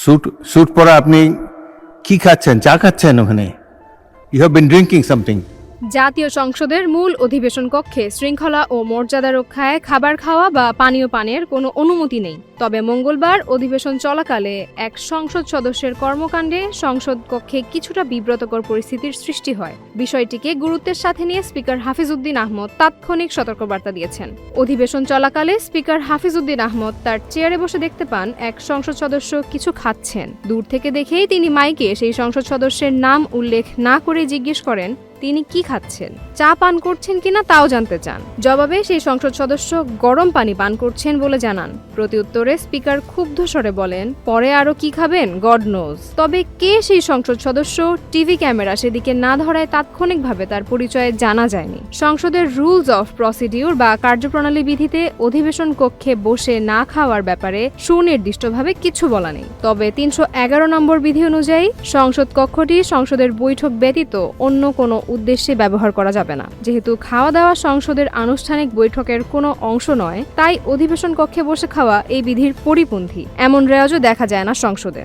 Sweet sweet পরা আপনি কি খাচ্ছেন? চা খাচ্ছেন ওখানে? You have been drinking something. জাতীয় সংসদের মূল অধিবেশন কক্ষে শৃঙ্খলা ও মর্যাদা রক্ষায় খাবার খাওয়া বা পানীয় পানের কোনো অনুমতি নেই। তবে মঙ্গলবার অধিবেশন চলাকালে এক সংসদ সদস্যের কর্মকাণ্ডে সংসদ কক্ষে কিছুটা বিব্রতকর পরিস্থিতির সৃষ্টি হয়। বিষয়টিকে গুরুত্বের সাথে নিয়ে স্পিকার হাফিজউদ্দিন আহমদ তাৎক্ষণিক সতর্কবার্তা দিয়েছেন। অধিবেশন চলাকালে স্পিকার হাফিজউদ্দিন আহমদ তার চেয়ারে বসে দেখতে পান এক সংসদ সদস্য কিছু খাচ্ছেন। দূর থেকে দেখেই তিনি মাইকে সেই সংসদ সদস্যের নাম উল্লেখ না করে জিজ্ঞেস করেন তিনি কি খাচ্ছেন, চা পান করছেন কিনা তাও জানতে চান। জবাবে সেই সংসদ সদস্য গরম পানি পান করছেন বলে জানান। প্রতিউত্তরে স্পিকার ক্ষুব্ধ স্বরে বলেন, পরে আরো কি খাবেন গড নোজ। তবে কে সেই সংসদ সদস্য টিভি ক্যামেরা সেদিকে না ধরায় তাৎক্ষণিকভাবে তার পরিচয় জানা যায়নি। সংসদের রুলস অফ প্রসিডিউর বা কার্যপ্রণালী বিধিতে অধিবেশন কক্ষে বসে না খাওয়ার ব্যাপারে সুনির্দিষ্টভাবে কিছু বলা নেই। তবে ৩১১ নম্বর বিধি অনুযায়ী সংসদ কক্ষটি সংসদের বৈঠক ব্যতীত অন্য কোনো উদ্দেশ্যে ব্যবহার করা যাবে না। যেহেতু খাওয়া দাওয়া সংসদের আনুষ্ঠানিক বৈঠকের কোনো অংশ নয়, তাই অধিবেশন কক্ষে বসে খাওয়া এই বিধির পরিপন্থী। এমন রেওয়াজও দেখা যায় না সংসদে।